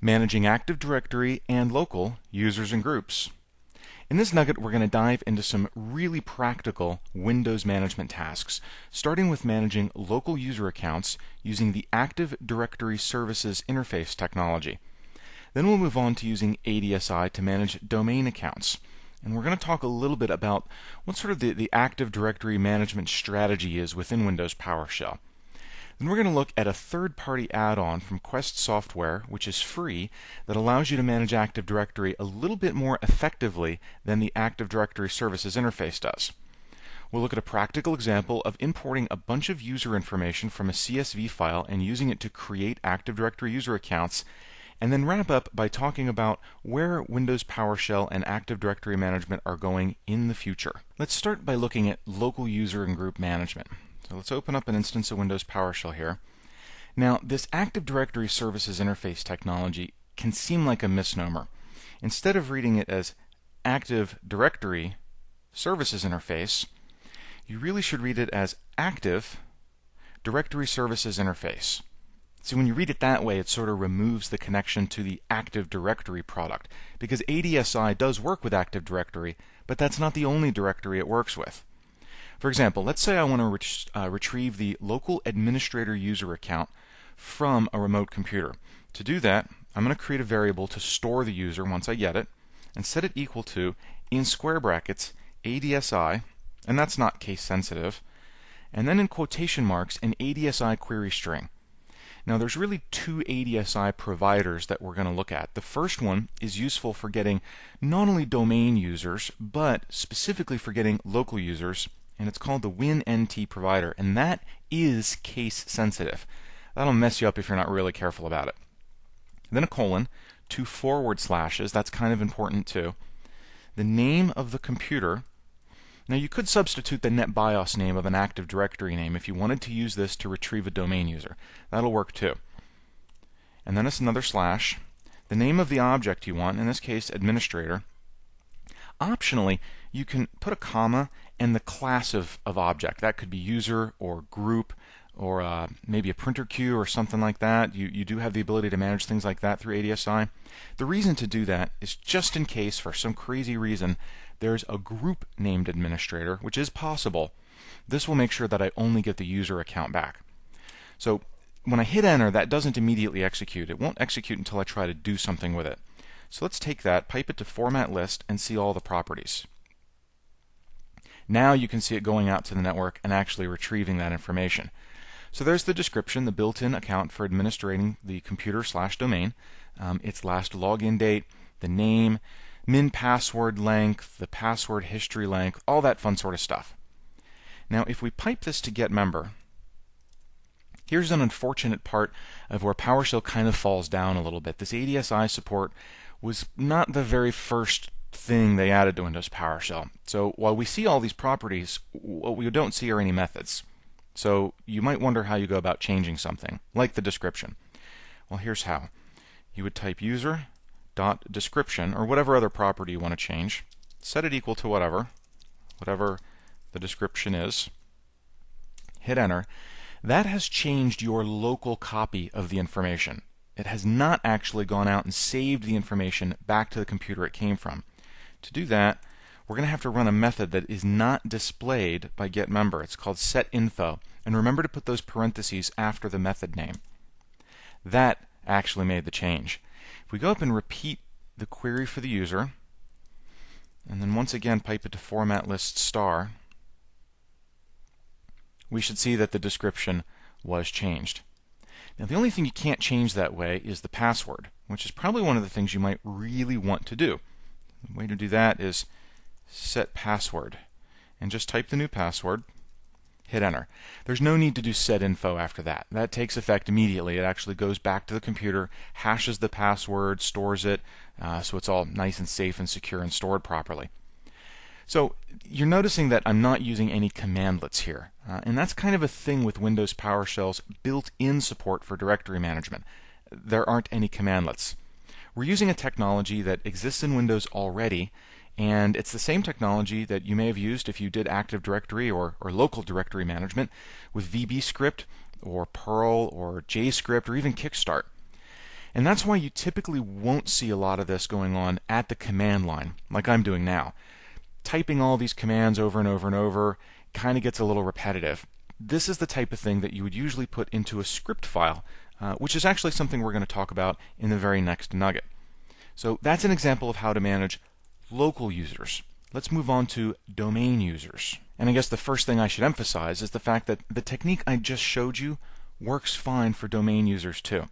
managing Active Directory and local users and groups. In this nugget, we're going to dive into some really practical Windows management tasks, starting with managing local user accounts using the Active Directory Services Interface technology. Then we'll move on to using ADSI to manage domain accounts. And we're going to talk a little bit about what sort of the Active Directory management strategy is within Windows PowerShell. Then we're going to look at a third-party add-on from Quest Software, which is free, that allows you to manage Active Directory a little bit more effectively than the Active Directory Services interface does. We'll look at a practical example of importing a bunch of user information from a CSV file and using it to create Active Directory user accounts, and then wrap up by talking about where Windows PowerShell and Active Directory management are going in the future. Let's start by looking at local user and group management. So let's open up an instance of Windows PowerShell here. Now, this Active Directory Services Interface technology can seem like a misnomer. Instead of reading it as Active Directory Services Interface, you really should read it as Active Directory Services Interface. So when you read it that way, it sort of removes the connection to the Active Directory product, because ADSI does work with Active Directory, but that's not the only directory it works with. For example, let's say I want to retrieve the local administrator user account from a remote computer. To do that, I'm going to create a variable to store the user once I get it, and set it equal to, in square brackets, ADSI, and that's not case sensitive, and then in quotation marks, an ADSI query string. Now there's really two ADSI providers that we're going to look at. The first one is useful for getting not only domain users, but specifically for getting local users, and it's called the WinNT provider, and that is case sensitive. That'll mess you up if you're not really careful about it. Then a colon, 2 forward slashes, that's kind of important too. The name of the computer. Now you could substitute the NetBIOS name of an Active Directory name if you wanted to use this to retrieve a domain user. That'll work too. And then it's another slash. The name of the object you want, in this case administrator. Optionally, you can put a comma and the class of object. That could be user or group or maybe a printer queue or something like that. You do have the ability to manage things like that through ADSI. The reason to do that is just in case, for some crazy reason, there's a group named administrator, which is possible. This will make sure that I only get the user account back. So when I hit enter, that doesn't immediately execute. It won't execute until I try to do something with it. So let's take that, pipe it to format list, and see all the properties. Now you can see it going out to the network and actually retrieving that information. So there's the description, the built-in account for administrating the computer/domain, its last login date, the name, min password length, the password history length, all that fun sort of stuff. Now if we pipe this to get member, here's an unfortunate part of where PowerShell kind of falls down a little bit. This ADSI support was not the very first thing they added to Windows PowerShell. So while we see all these properties, what we don't see are any methods. So you might wonder how you go about changing something, like the description. Well, here's how. You would type user.description, or whatever other property you want to change, set it equal to whatever the description is, hit enter. That has changed your local copy of the information. It has not actually gone out and saved the information back to the computer it came from. To do that, we're going to have to run a method that is not displayed by getMember. It's called setInfo. And remember to put those parentheses after the method name. That actually made the change. If we go up and repeat the query for the user, and then once again pipe it to format list star, we should see that the description was changed. Now the only thing you can't change that way is the password, which is probably one of the things you might really want to do. The way to do that is set password, and just type the new password, hit enter. There's no need to do setInfo after that. That takes effect immediately. It actually goes back to the computer, hashes the password, stores it, so it's all nice and safe and secure and stored properly. So you're noticing that I'm not using any commandlets here, and that's kind of a thing with Windows PowerShell's built-in support for directory management. There aren't any commandlets. We're using a technology that exists in Windows already, and it's the same technology that you may have used if you did Active Directory or local directory management with VBScript or Perl or JScript or even Kickstart. And that's why you typically won't see a lot of this going on at the command line, like I'm doing now. Typing all these commands over and over and over kind of gets a little repetitive. This is the type of thing that you would usually put into a script file, which is actually something we're going to talk about in the very next nugget. So that's an example of how to manage local users. Let's move on to domain users. And I guess the first thing I should emphasize is the fact that the technique I just showed you works fine for domain users too.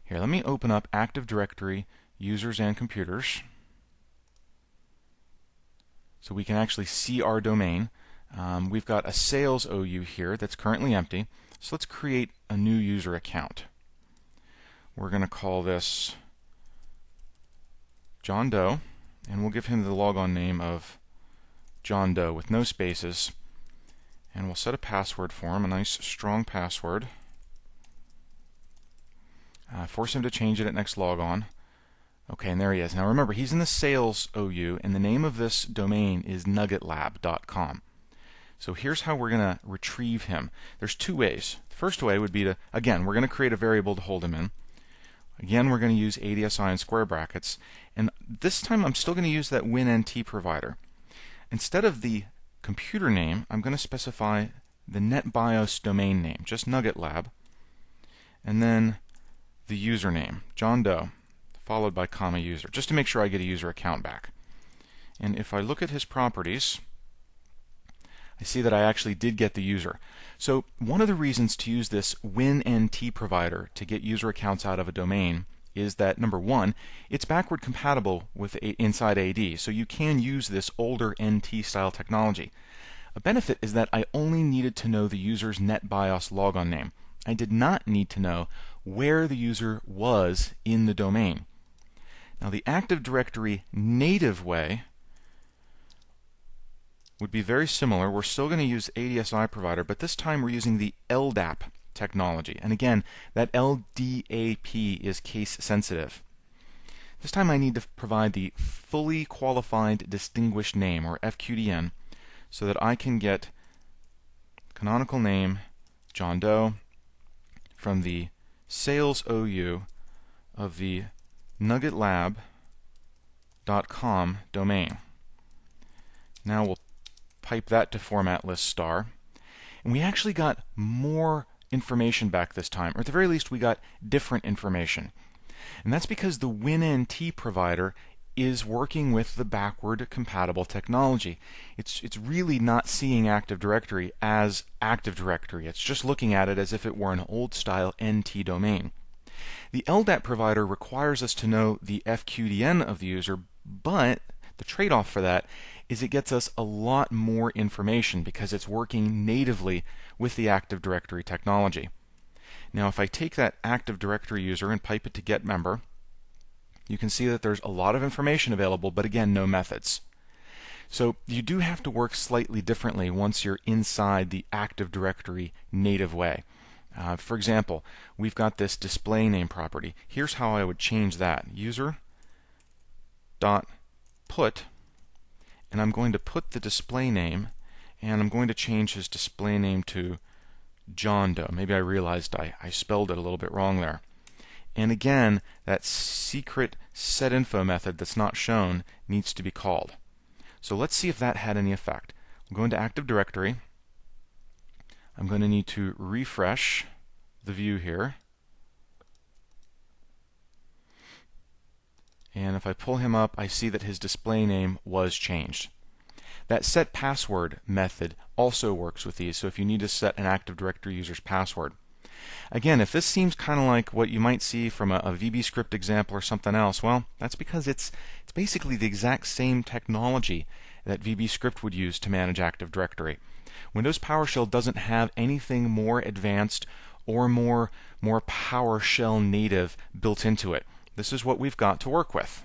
Here, let me open up Active Directory users and computers so we can actually see our domain. We've got a sales OU here that's currently empty, so let's create a new user account. We're going to call this John Doe, and we'll give him the logon name of John Doe with no spaces, and we'll set a password for him, a nice strong password. Force him to change it at next logon. Okay, and there he is. Now remember, he's in the sales OU, and the name of this domain is nuggetlab.com. So here's how we're going to retrieve him. There's two ways. The first way would be to, again, we're going to create a variable to hold him in. Again, we're going to use ADSI in square brackets, and this time I'm still going to use that WinNT provider. Instead of the computer name, I'm going to specify the NetBIOS domain name, just NuggetLab, and then the username, John Doe, followed by comma user, just to make sure I get a user account back. And if I look at his properties, I see that I actually did get the user. So one of the reasons to use this WinNT provider to get user accounts out of a domain is that, number one, it's backward compatible with inside AD, so you can use this older NT style technology. A benefit is that I only needed to know the user's NetBIOS logon name. I did not need to know where the user was in the domain. Now the Active Directory native way would be very similar. We're still going to use ADSI provider, but this time we're using the LDAP technology. And again, that LDAP is case sensitive. This time I need to provide the fully qualified distinguished name, or FQDN, so that I can get canonical name John Doe from the sales OU of the nuggetlab.com domain. Now we'll pipe that to format list star, and we actually got more information back this time, or at the very least we got different information. And that's because the WinNT provider is working with the backward compatible technology. It's really not seeing Active Directory as Active Directory. It's just looking at it as if it were an old style NT domain. The LDAP provider requires us to know the FQDN of the user, but the trade-off for that is it gets us a lot more information because it's working natively with the Active Directory technology. Now if I take that Active Directory user and pipe it to get member, you can see that there's a lot of information available, but again, no methods. So you do have to work slightly differently once you're inside the Active Directory native way. For example, we've got this display name property. Here's how I would change that. User.put, and I'm going to put the display name, and I'm going to change his display name to John Doe. Maybe I realized I spelled it a little bit wrong there. And again, that secret setInfo method that's not shown needs to be called. So let's see if that had any effect. I'm going to Active Directory. I'm going to need to refresh the view here. And if I pull him up, I see that his display name was changed. That set password method also works with these, so if you need to set an Active Directory user's password. Again, if this seems kind of like what you might see from a VBScript example or something else, well, that's because it's basically the exact same technology that VBScript would use to manage Active Directory. Windows PowerShell doesn't have anything more advanced or more PowerShell native built into it. This is what we've got to work with.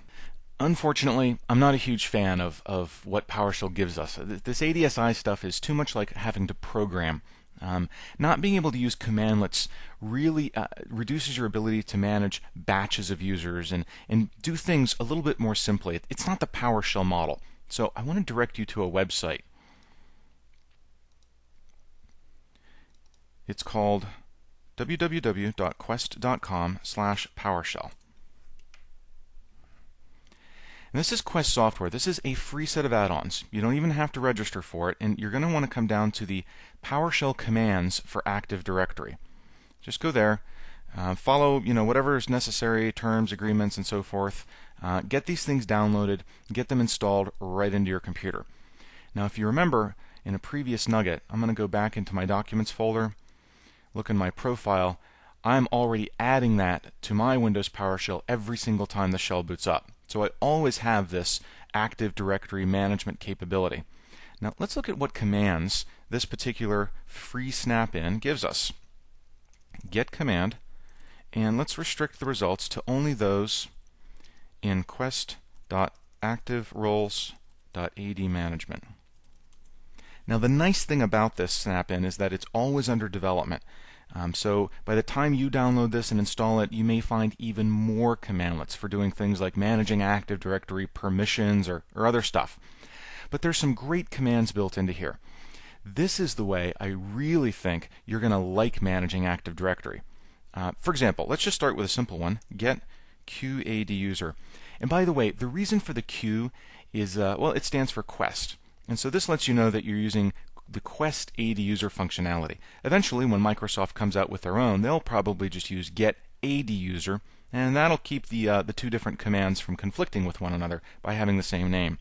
Unfortunately, I'm not a huge fan of what PowerShell gives us. This ADSI stuff is too much like having to program. Not being able to use commandlets really reduces your ability to manage batches of users and do things a little bit more simply. It's not the PowerShell model. So I want to direct you to a website. It's called www.quest.com/PowerShell. And this is Quest software. This is a free set of add-ons. You don't even have to register for it, and you're going to want to come down to the PowerShell commands for Active Directory. Just go there, follow whatever is necessary, terms, agreements, and so forth. Get these things downloaded, get them installed right into your computer. Now, if you remember in a previous nugget, I'm going to go back into my Documents folder, look in my profile. I'm already adding that to my Windows PowerShell every single time the shell boots up. So I always have this Active Directory management capability. Now let's look at what commands this particular free snap-in gives us. Get command, and let's restrict the results to only those in quest.activeroles.ad management. Now the nice thing about this snap-in is that it's always under development. So by the time you download this and install it, you may find even more commandlets for doing things like managing Active Directory permissions or other stuff. But there's some great commands built into here. This is the way I really think you're going to like managing Active Directory. For example, let's just start with a simple one, get QADuser. And by the way, the reason for the Q is, well, it stands for Quest. And so this lets you know that you're using the Quest ADuser functionality. Eventually, when Microsoft comes out with their own, they'll probably just use get ADuser, and that'll keep the two different commands from conflicting with one another by having the same name.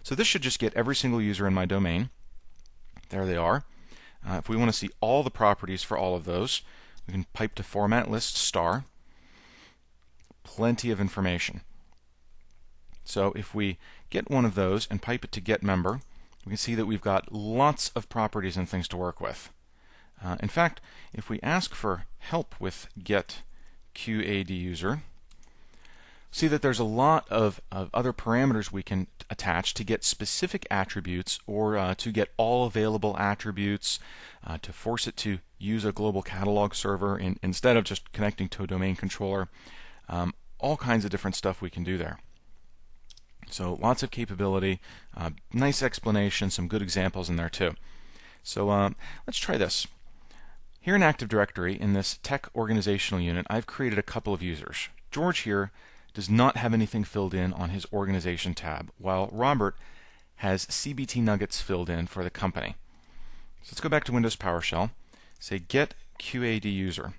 So this should just get every single user in my domain. There they are. If we want to see all the properties for all of those, we can pipe to format list star. Plenty of information. So if we get one of those and pipe it to get member, we can see that we've got lots of properties and things to work with. In fact, if we ask for help with get QADuser, see that there's a lot of other parameters we can attach to get specific attributes or to get all available attributes, to force it to use a global catalog server instead of just connecting to a domain controller. All kinds of different stuff we can do there. So lots of capability, nice explanation, some good examples in there too. So let's try this. Here in Active Directory, in this Tech Organizational Unit, I've created a couple of users. George here does not have anything filled in on his Organization tab, while Robert has CBT nuggets filled in for the company. So let's go back to Windows PowerShell, say get QADuser.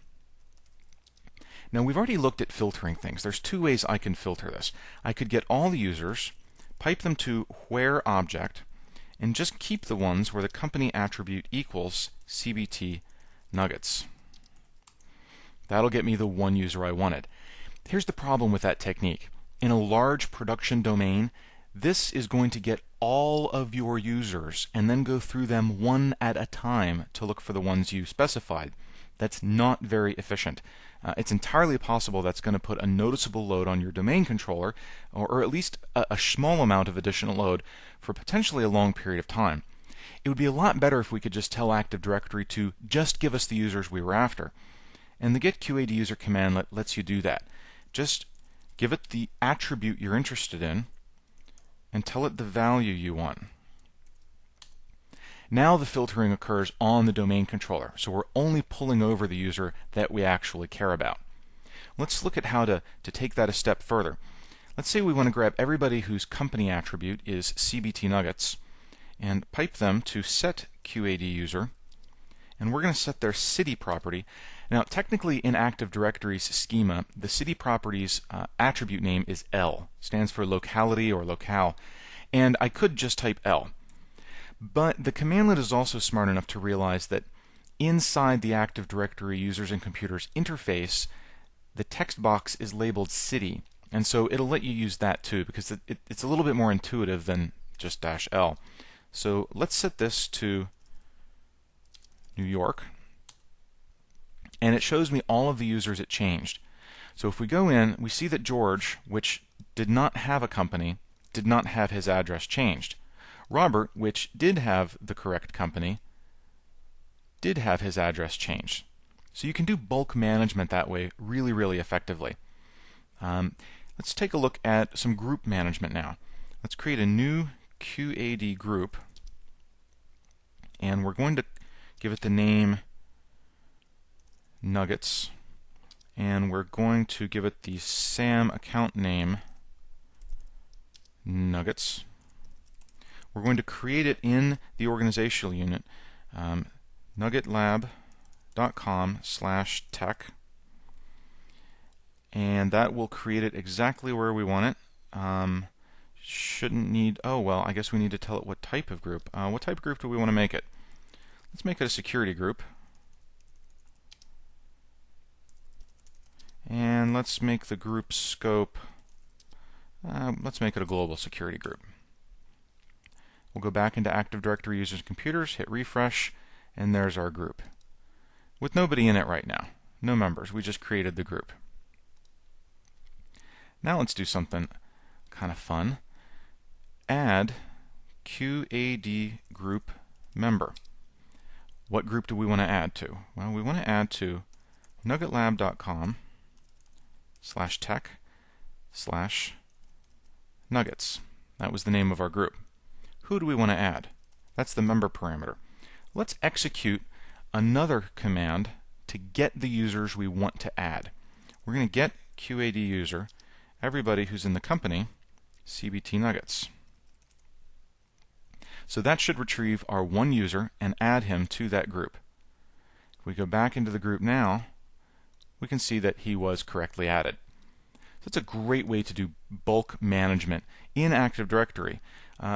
Now we've already looked at filtering things. There's two ways I can filter this. I could get all the users, pipe them to where object, and just keep the ones where the company attribute equals CBT nuggets. That'll get me the one user I wanted. Here's the problem with that technique. In a large production domain, this is going to get all of your users and then go through them one at a time to look for the ones you specified. That's not very efficient. It's entirely possible that's going to put a noticeable load on your domain controller, or at least a small amount of additional load for potentially a long period of time. It would be a lot better if we could just tell Active Directory to just give us the users we were after. And the get QADuser command lets you do that. Just give it the attribute you're interested in and tell it the value you want. Now the filtering occurs on the domain controller, so we're only pulling over the user that we actually care about. Let's look at how to take that a step further. Let's say we want to grab everybody whose company attribute is CBT nuggets and pipe them to set QADuser, and we're going to set their city property. Now technically in Active Directory's schema, the city property's attribute name is L, stands for locality or locale, and I could just type L. But the commandlet is also smart enough to realize that inside the Active Directory users and computers interface, the text box is labeled city, and so it'll let you use that too because it's a little bit more intuitive than just -L. So let's set this to New York, and it shows me all of the users it changed. So if we go in, we see that George, which did not have a company, did not have his address changed. Robert, which did have the correct company, did have his address changed. So you can do bulk management that way really, really effectively. Let's take a look at some group management now. Let's create a new QAD group, and we're going to give it the name Nuggets, and we're going to give it the SAM account name nuggets. We're going to create it in the organizational unit, nuggetlab.com/tech, and that will create it exactly where we want it. Shouldn't need, oh well, I guess we need to tell it what type of group. What type of group do we want to make it? Let's make it a security group. And let's make the group scope, let's make it a global security group. We'll go back into Active Directory users and computers, hit refresh, and there's our group. With nobody in it right now. No members. We just created the group. Now let's do something kind of fun. Add QAD group member. What group do we want to add to? Well, we want to add to nuggetlab.com/tech/nuggets. That was the name of our group. Who do we want to add? That's the member parameter. Let's execute another command to get the users we want to add. We're going to get QAD user, everybody who's in the company, CBT nuggets. So that should retrieve our one user and add him to that group. If we go back into the group now, we can see that he was correctly added. So it's a great way to do bulk management in Active Directory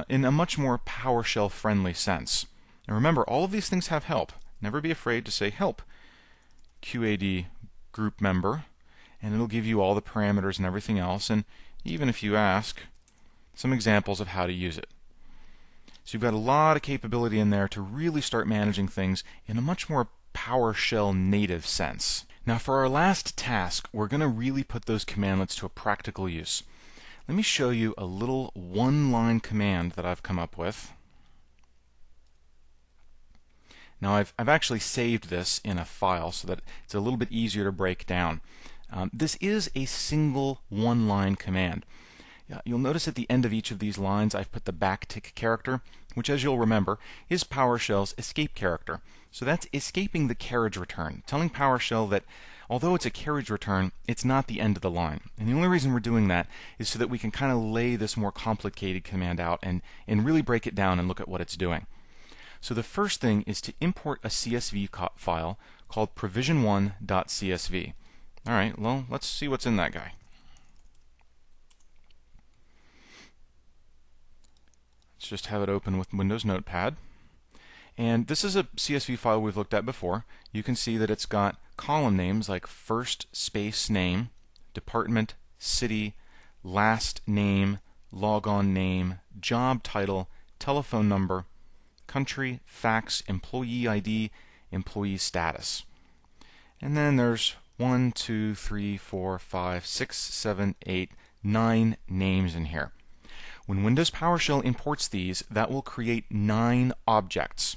in a much more PowerShell friendly sense. And remember, all of these things have help. Never be afraid to say help QAD group member, and it'll give you all the parameters and everything else, and even if you ask, some examples of how to use it. So you've got a lot of capability in there to really start managing things in a much more PowerShell native sense. Now for our last task, we're going to really put those commandlets to a practical use. Let me show you a little one-line command that I've come up with. Now I've actually saved this in a file so that it's a little bit easier to break down. This is a single one-line command. You'll notice at the end of each of these lines I've put the backtick character, which, as you'll remember, is PowerShell's escape character. So that's escaping the carriage return, telling PowerShell that although it's a carriage return, it's not the end of the line. And the only reason we're doing that is so that we can kind of lay this more complicated command out and really break it down and look at what it's doing. So the first thing is to import a CSV file called provision1.csv. All right, well, let's see what's in that guy. Let's just have it open with Windows Notepad. And this is a CSV file we've looked at before. You can see that it's got column names like first space name, department, city, last name, logon name, job title, telephone number, country, fax, employee ID, employee status. And then there's 1, 2, 3, 4, 5, 6, 7, 8, 9 names in here. When Windows PowerShell imports these, that will create 9 objects.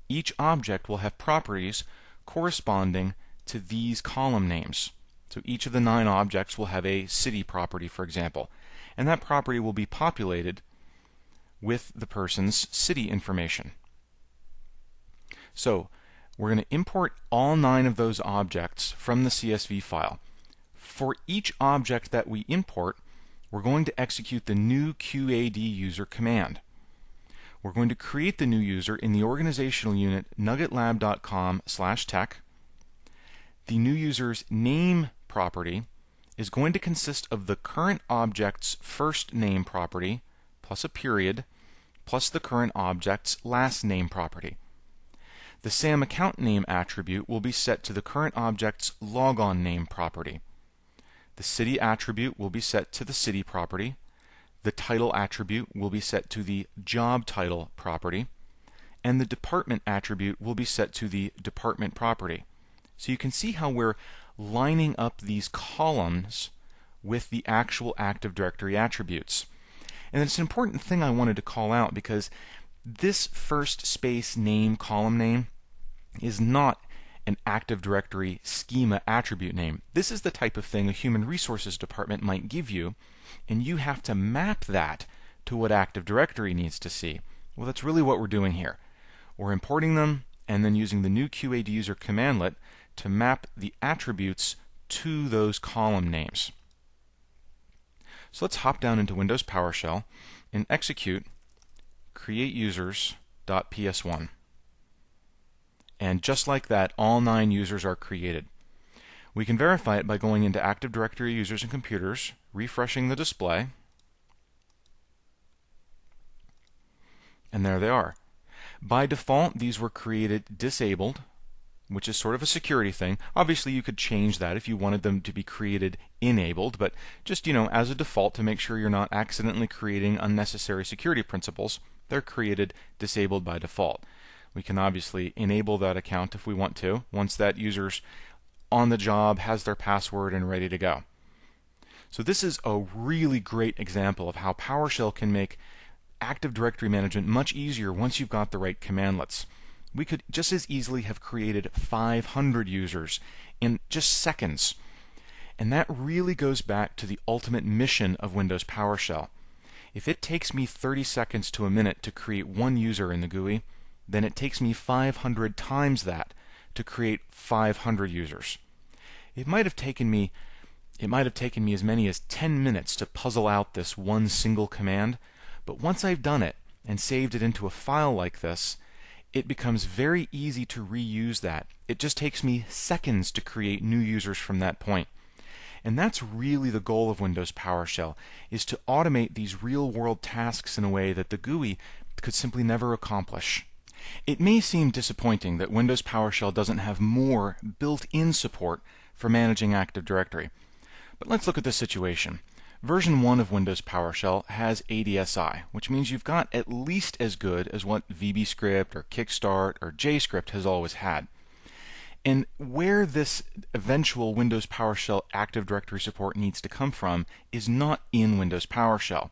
Each object will have properties corresponding to these column names. So each of the 9 objects will have a city property, for example. And that property will be populated with the person's city information. So we're going to import all 9 of those objects from the CSV file. For each object that we import, we're going to execute the new QAD user command. We're going to create the new user in the organizational unit nuggetlab.com/tech. The new user's name property is going to consist of the current object's first name property plus a period plus the current object's last name property. The SAM account name attribute will be set to the current object's logon name property. The city attribute will be set to the city property. The title attribute will be set to the job title property. And the department attribute will be set to the department property. So you can see how we're lining up these columns with the actual Active Directory attributes. And it's an important thing I wanted to call out because this first space name column name is not an Active Directory schema attribute name. This is the type of thing a human resources department might give you, and you have to map that to what Active Directory needs to see. Well, that's really what we're doing here. We're importing them and then using the new QAD user commandlet to map the attributes to those column names. So let's hop down into Windows PowerShell and execute create users.ps1. And just like that, all 9 users are created. We can verify it by going into Active Directory Users and Computers, refreshing the display, and there they are. By default, these were created disabled, which is sort of a security thing. Obviously, you could change that if you wanted them to be created enabled, but just, as a default to make sure you're not accidentally creating unnecessary security principles, they're created disabled by default. We can obviously enable that account if we want to, once that user's on the job, has their password, and ready to go. So this is a really great example of how PowerShell can make Active Directory management much easier once you've got the right commandlets. We could just as easily have created 500 users in just seconds. And that really goes back to the ultimate mission of Windows PowerShell. If it takes me 30 seconds to a minute to create one user in the GUI, then it takes me 500 times that to create 500 users. It might have taken me as many as 10 minutes to puzzle out this one single command, but once I've done it and saved it into a file like this, it becomes very easy to reuse that. It just takes me seconds to create new users from that point. And that's really the goal of Windows PowerShell, is to automate these real-world tasks in a way that the GUI could simply never accomplish. It may seem disappointing that Windows PowerShell doesn't have more built-in support for managing Active Directory. But let's look at this situation. Version 1 of Windows PowerShell has ADSI, which means you've got at least as good as what VBScript or Kickstart or JScript has always had. And where this eventual Windows PowerShell Active Directory support needs to come from is not in Windows PowerShell.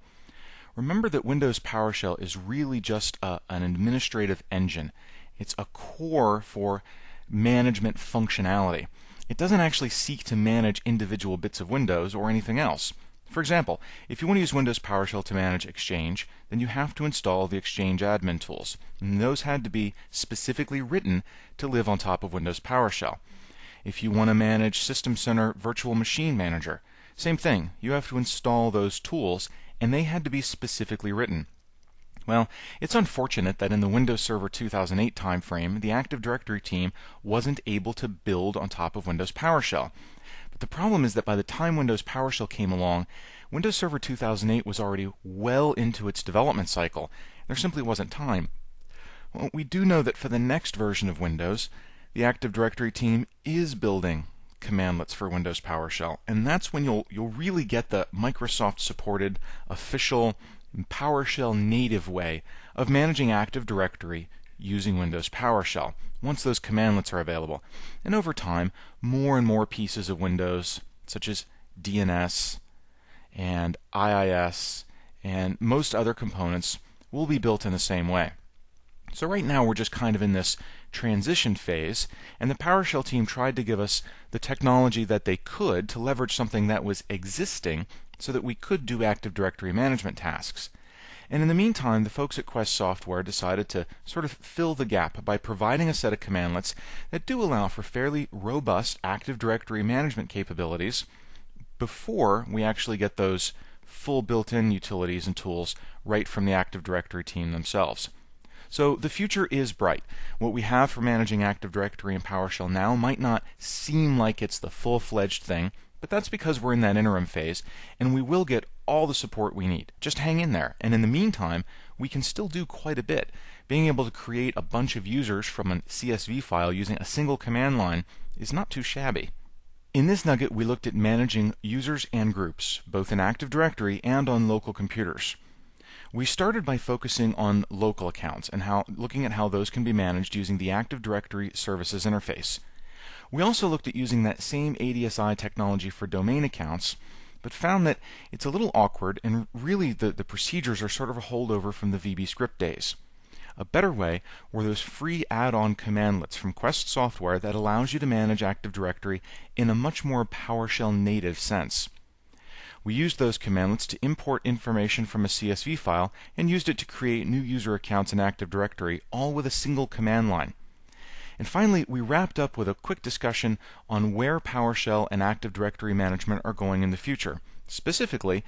Remember that Windows PowerShell is really just an administrative engine. It's a core for management functionality. It doesn't actually seek to manage individual bits of Windows or anything else. For example, if you want to use Windows PowerShell to manage Exchange, then you have to install the Exchange admin tools. And those had to be specifically written to live on top of Windows PowerShell. If you want to manage System Center Virtual Machine Manager, same thing. You have to install those tools, and they had to be specifically written. Well, it's unfortunate that in the Windows Server 2008 timeframe, the Active Directory team wasn't able to build on top of Windows PowerShell. But the problem is that by the time Windows PowerShell came along, Windows Server 2008 was already well into its development cycle. There simply wasn't time. Well, we do know that for the next version of Windows, the Active Directory team is building commandlets for Windows PowerShell, and that's when you'll really get the Microsoft-supported official PowerShell native way of managing Active Directory using Windows PowerShell, once those commandlets are available. And over time, more and more pieces of Windows, such as DNS and IIS and most other components, will be built in the same way. So right now we're just kind of in this transition phase, and the PowerShell team tried to give us the technology that they could to leverage something that was existing so that we could do Active Directory management tasks. And in the meantime, the folks at Quest Software decided to sort of fill the gap by providing a set of commandlets that do allow for fairly robust Active Directory management capabilities before we actually get those full built-in utilities and tools right from the Active Directory team themselves. So the future is bright. What we have for managing Active Directory in PowerShell now might not seem like it's the full-fledged thing, but that's because we're in that interim phase, and we will get all the support we need. Just hang in there. And in the meantime, we can still do quite a bit. Being able to create a bunch of users from a CSV file using a single command line is not too shabby. In this nugget, we looked at managing users and groups, both in Active Directory and on local computers. We started by focusing on local accounts and looking at how those can be managed using the Active Directory Services interface. We also looked at using that same ADSI technology for domain accounts, but found that it's a little awkward, and really the procedures are sort of a holdover from the VBScript days. A better way were those free add-on commandlets from Quest Software that allows you to manage Active Directory in a much more PowerShell native sense. We used those commandlets to import information from a CSV file and used it to create new user accounts in Active Directory, all with a single command line. And finally, we wrapped up with a quick discussion on where PowerShell and Active Directory management are going in the future. Specifically,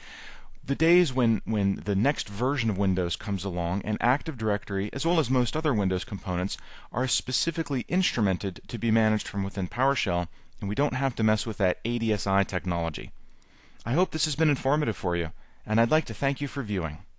the days when the next version of Windows comes along and Active Directory, as well as most other Windows components, are specifically instrumented to be managed from within PowerShell, and we don't have to mess with that ADSI technology. I hope this has been informative for you, and I'd like to thank you for viewing.